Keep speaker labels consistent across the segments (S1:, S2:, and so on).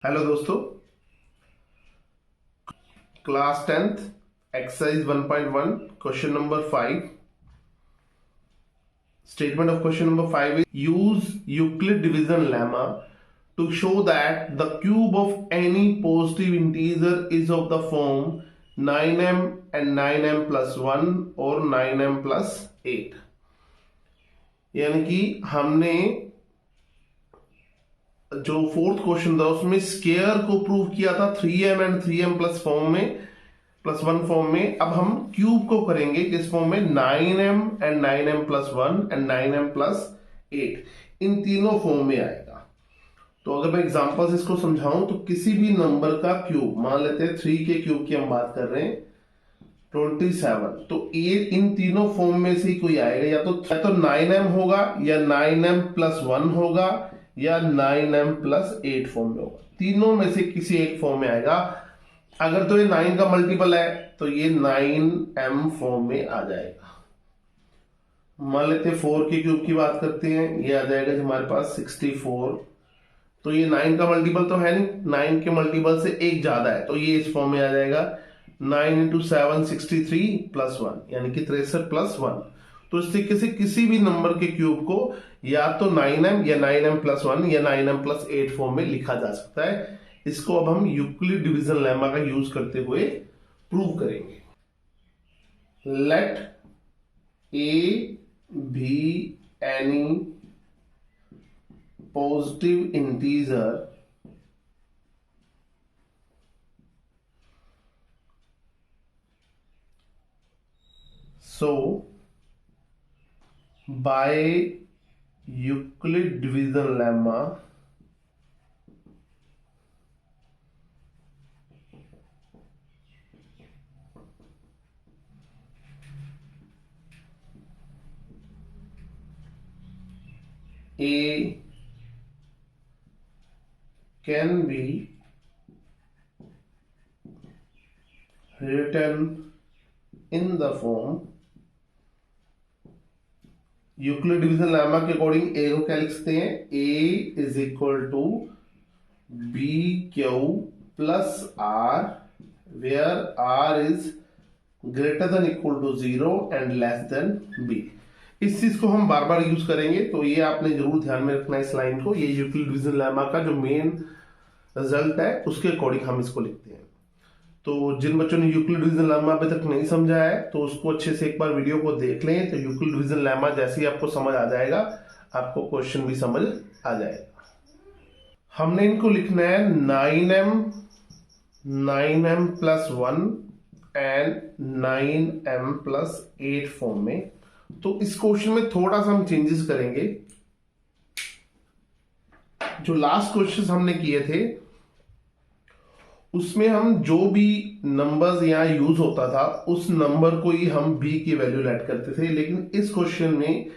S1: Hello दोस्तों, class 10th exercise 1.1 question number 5. Statement of question number 5 is use Euclid division lemma to show that the cube of any positive integer is of the form 9m and 9m plus 1 or 9m plus 8. यानी कि हमने जो fourth question था उसमें square को prove किया था 3m and 3m plus form में प्लस 1 फॉर्म में. अब हम क्यूब को करेंगे किस फॉर्म में 9m and 9m plus 1 and 9m plus 8. इन तीनों फॉर्म में आएगा. तो अगर मैं एग्जांपल से इसको समझाऊं तो किसी भी नंबर का क्यूब, मान लेते हैं 3 के क्यूब की हम बात कर रहे हैं 27, तो ये इन तीनों फॉर्म में से ही कोई आएगा. या तो 9m होगा या 9m प्लस 1 होगा या 9m प्लस 8 फॉर्म में होगा. तीनों में से किसी एक फॉर्म में आएगा. अगर तो ये 9 का मल्टीपल है तो ये 9m फॉर्म में आ जाएगा. मान लेते हैं 4 के क्यूब की बात करते हैं, ये आ जाएगा जो हमारे पास 64. तो ये 9 का मल्टीपल तो है नहीं, 9 के मल्टीपल से एक ज्यादा है तो ये इस फॉर्म में आ जाएगा 9 इंटू 7 63 प्लस 1 यानी कि 63 प्लस 1. तो इस तरीके से किसी भी नंबर के क्यूब को या तो 9m या 9m प्लस 1 या 9m प्लस 8 फॉर्म में लिखा जा सकता है. इसको अब हम यूक्लिड डिवीजन लेमा का यूज करते हुए प्रूव करेंगे. Let a be any positive integer so by Euclid division lemma A can be written in the form Euclid division lemma के अकॉर्डिंग ए को क्या लिख सकते हैं, a is equal to b q plus r where r is greater than equal to 0 and less than b. इस चीज को हम बार बार यूज करेंगे तो ये आपने जरूर ध्यान में रखना है इस लाइन को. ये यूक्लिड डिवीजन लेमा का जो मेन रिजल्ट है उसके अकॉर्डिंग हम इसको लिखते हैं. तो जिन बच्चों ने यूक्लिड डिवीजन लेमा अभी तक नहीं समझा है तो उसको अच्छे से एक बार वीडियो को देख लें. तो यूक्लिड डिवीजन लेमा जैसे ही आपको समझ आ जाएगा आपको क्वेश्चन भी समझ आ जाएगा. हमने इनको लिखना है 9m plus 1 and 9m plus 8 form में. तो इस क्वेश्चन में थोड़ा सा हम चेंजेस करेंगे. जो लास्ट क्वेश्चन हमने किए थे उसमें हम जो भी नंबर्स यहां यूज होता था उस नंबर को ही हम b की वैल्यू लेट करते थे. लेकिन इस क्वेश्चन में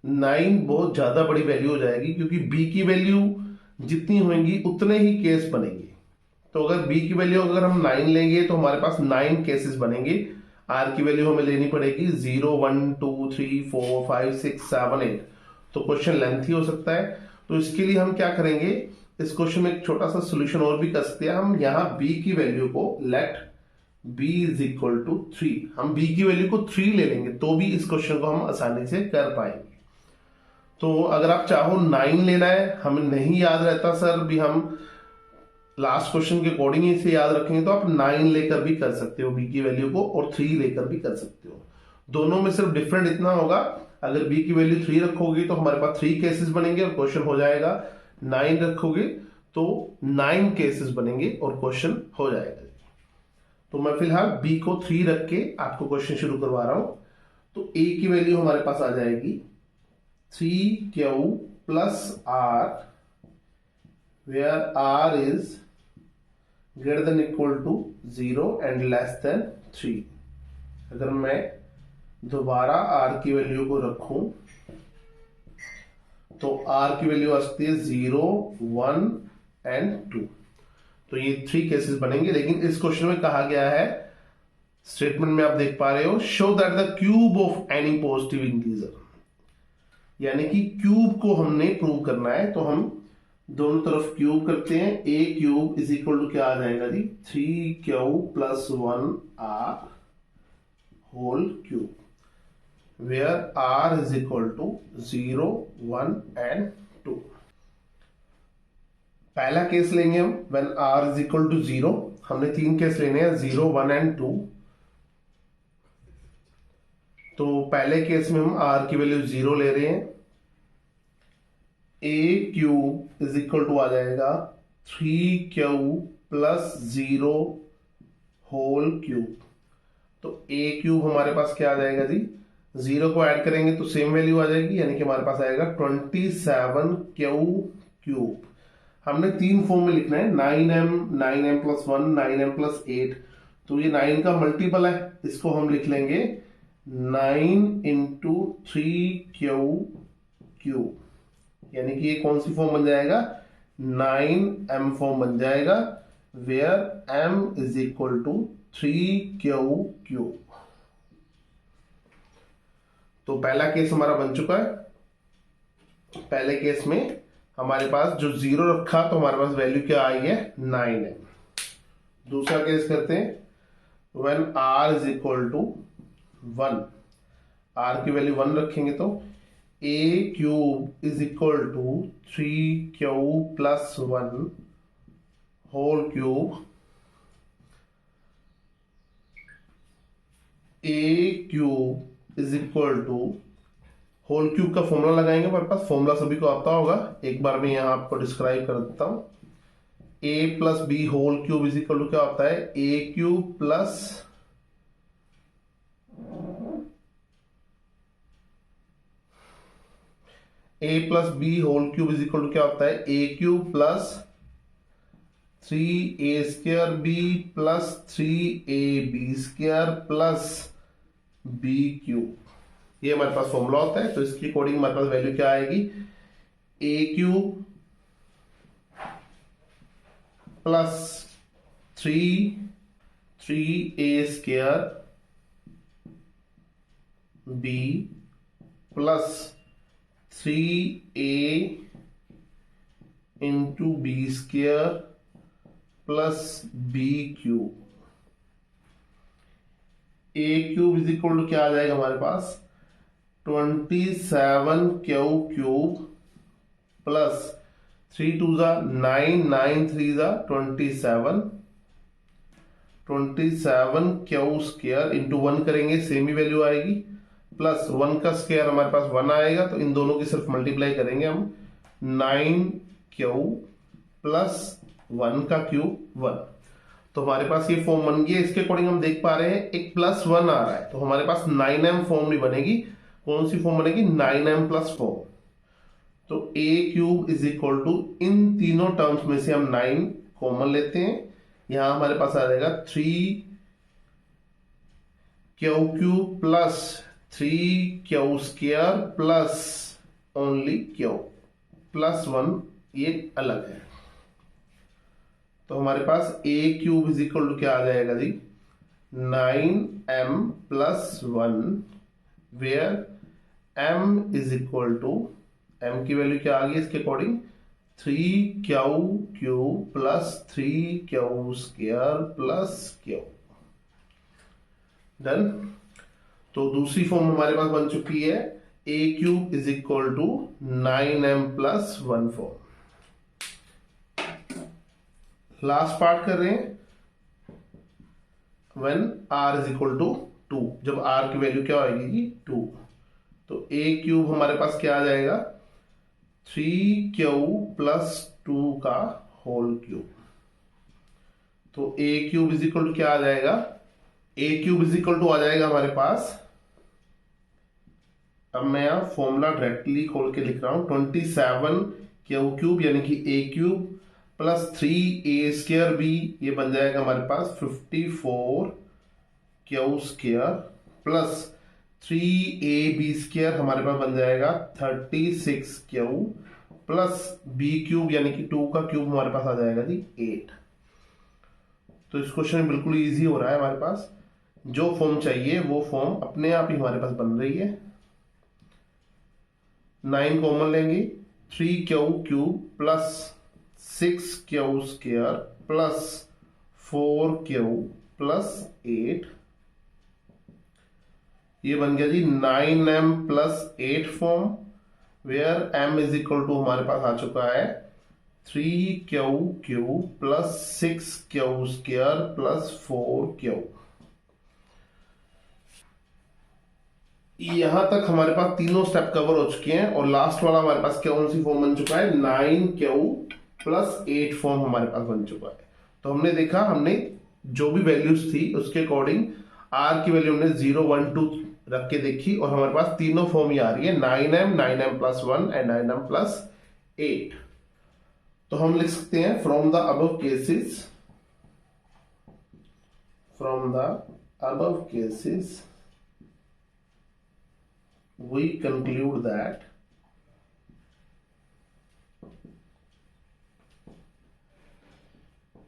S1: 9 बहुत ज्यादा बड़ी वैल्यू हो जाएगी क्योंकि b की वैल्यू जितनी होंगी उतने ही केस बनेंगे. तो अगर b की वैल्यू अगर हम 9 लेंगे तो हमारे पास 9 केसेस बनेंगे. r की वैल्यू हमें लेनी पड़ेगी 0 1 2 3 4 5 6 7 8. तो क्वेश्चन लेंथी हो सकता है. तो इसके लिए हम क्या करेंगे, इस क्वेश्चन में एक छोटा सा सोल्यूशन और भी कर सकते हैं. हम यहां b की वैल्यू को let b is equal to 3, हम b की वैल्यू को 3 ले लेंगे तो भी इस क्वेश्चन को हम आसानी से कर पाएंगे. तो अगर आप चाहो 9 लेना है, हमें नहीं याद रहता सर भी हम लास्ट क्वेश्चन के अकॉर्डिंग इसे याद रखेंगे तो आप 9 लेकर भी कर सकते हो b की वैल्यू को और 3 लेकर भी कर सकते हो. दोनों में सिर्फ डिफरेंट इतना होगा, अगर b की वैल्यू 3 रखोगे तो हमारे पास 3 केसेस बनेंगे और क्वेश्चन हो जाएगा. 9 रखोगे तो 9 केसेस बनेंगे और क्वेश्चन हो जाएगा. तो मैं फिलहाल b को 3 रख के आपको क्वेश्चन शुरू करवा रहा हूं. तो a की वैल्यू हमारे पास आ जाएगी 3q plus r where r is greater than equal to 0 and less than 3. अगर मैं दोबारा r की वैल्यू को रखूं तो r की वैल्यू आ सकती है 0 1 एंड 2. तो ये 3 केसेस बनेंगे. लेकिन इस क्वेश्चन में कहा गया है, स्टेटमेंट में आप देख पा रहे हो, show that the cube of any positive integer, यानी कि क्यूब को हमने प्रूव करना है. तो हम दोनों तरफ क्यूब करते हैं, a cube is equal to क्या आ जाएगा जी, 3Q plus 1R whole cube, where R is equal to 0, 1 and 2। पहला केस लेंगे हम when R is equal to 0। हमने 3 केस लेने हैं, 0, 1 and 2। तो पहले केस में हम R की वैल्यू 0 ले रहे हैं, a cube is equal to आ जाएगा 3Q प्लस 0 होल क्यूब। तो ए क्यूब हमारे पास क्या आ जाएगा जी, 0 को ऐड करेंगे तो सेम वैल्यू आ जाएगी, यानी कि हमारे पास आएगा 27Q क्यूब। हमने 3 फॉर्म में लिखना है, 9m, 9m plus 1, 9m plus 8। तो ये 9 का मल्टीपल है, इसको हम लिख लेंगे 9 इंटू 3Q क्यूब, यानी कि ये कौन सी फॉर्म बन जाएगा, 9m फॉर्म बन जाएगा, where m is equal to 3Q cube. तो पहला केस हमारा बन चुका है। पहले केस में हमारे पास जो 0 रखा तो हमारे पास वैल्यू क्या आई है, 9m। दूसरा केस करते हैं, when r is equal to 1, r की वैल्यू 1 रखेंगे तो a cube is equal to 3Q plus 1 whole cube, a cube is equal to whole cube का फॉर्मूला लगाएंगे, हमारे पास फॉर्मूला सभी को आता होगा, एक बार मैं यहां आपको डिस्क्राइब कर देता हूं। a plus b whole cube is equal to क्या होता है, a cube plus b whole cube is equal to क्या होता है, a cube plus 3a square b plus 3ab square plus b cube. ये हमारे पास फॉर्मूला होता है। तो इसके अकॉर्डिंग हमारे पास वैल्यू क्या आएगी, a cube plus 3a square b plus 3a into b square plus b cube. a cube is equal to क्या आ जाएगा हमारे पास, 27Q क्यूब प्लस 3 2 जा 9, 9 3 जा 27, 27Q स्क्वायर इंटू 1 करेंगे सेम ही वैल्यू आएगी, प्लस 1 का स्क्वायर हमारे पास 1 आएगा, तो इन दोनों की सिर्फ मल्टीप्लाई करेंगे हम, 9Q प्लस 1 का क्यूब 1। तो हमारे पास ये फॉर्म बन गई है। इसके अकॉर्डिंग हम देख पा रहे हैं एक प्लस 1 आ रहा है, तो हमारे पास 9m फॉर्म नहीं बनेगी। कौन सी फॉर्म बनेगी, 9m प्लस फॉर्म। तो a cube is equal to, इन तीनों टर्म्स में से हम 9 कॉमन लेते हैं, यहां हमारे पास आ जाएगा 3Q cube plus 3Q square plus only Q plus 1, ये अलग है। तो हमारे पास a cube is equal to क्या आ जाएगा जी, 9m plus 1, where m is equal to, m की वैल्यू क्या आ गई इसके according, 3Q cube plus 3Q square plus Q। Done. तो दूसरी फॉर्म हमारे पास बन चुकी है, a cube is equal to 9m plus 1 form. Last part कर रहे हैं, when r is equal to 2, जब r की वैल्यू क्या आएगी जी, 2। तो a क्यूब हमारे पास क्या आ जाएगा, 3Q प्लस 2 का होल क्यूब। तो a cube is equal to क्या आ जाएगा, a cube is equal to आ जाएगा हमारे पास, अब मैं यहां फॉर्मूला डायरेक्टली खोल के लिख रहा हूं, 27Q क्यूब यानी कि a cube plus 3a square b, ये बन जाएगा हमारे पास 54Q square plus 3ab square हमारे पास बन जाएगा 36Q प्लस b क्यूब यानी कि 2 का क्यूब हमारे पास आ जाएगा जी 8। तो इस क्वेश्चन में बिल्कुल इजी हो रहा है, हमारे पास जो फॉर्म चाहिए वो फॉर्म अपने आप ही हमारे पास बन रही है। 9 कॉमन लेंगे, 3q cube plus 6q square plus 4q plus 8, ये बन गया जी 9m plus 8 form, where m is equal to हमारे पास आ चुका है 3q cube plus 6q square plus 4q। यहां तक हमारे पास तीनों स्टेप कवर हो चुके हैं और लास्ट वाला हमारे पास कौन सी फॉर्म बन चुका है, 9q प्लस 8 फॉर्म हमारे पास बन चुका है। तो हमने देखा, हमने जो भी वैल्यूज थी उसके अकॉर्डिंग r की वैल्यू हमने 0 1 2 रख के देखी और हमारे पास तीनों फॉर्म ही आ रही है, 9m 9m plus 1 and 9m plus 8। तो हम लिख सकते हैं from the above cases we conclude that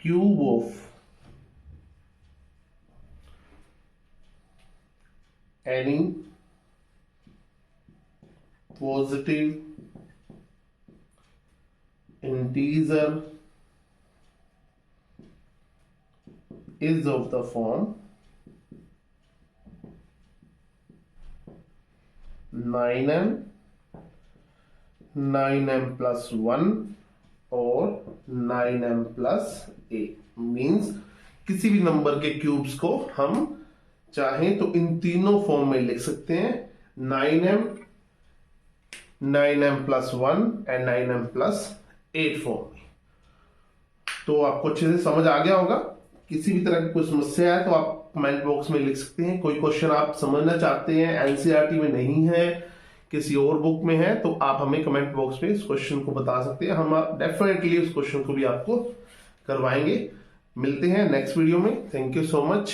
S1: cube of any positive integer is of the form 9m 9m plus 1 और 9m plus 8। मीन्स किसी भी नंबर के क्यूब्स को हम चाहें तो इन तीनों फॉर्म में लिख सकते हैं, 9m 9m plus 1 and 9m plus 8 form में। तो आपको अच्छे से समझ आ गया होगा। किसी भी तरह की कोई समस्या है तो आप कमेंट बॉक्स में लिख सकते हैं। कोई क्वेश्चन आप समझना चाहते हैं, एनसीईआरटी में नहीं है, किसी और बुक में है, तो आप हमें कमेंट बॉक्स में इस क्वेश्चन को बता सकते हैं। हम डेफिनेटली उस क्वेश्चन को भी आपको करवाएंगे। मिलते हैं नेक्स्ट वीडियो में। Thank you so much.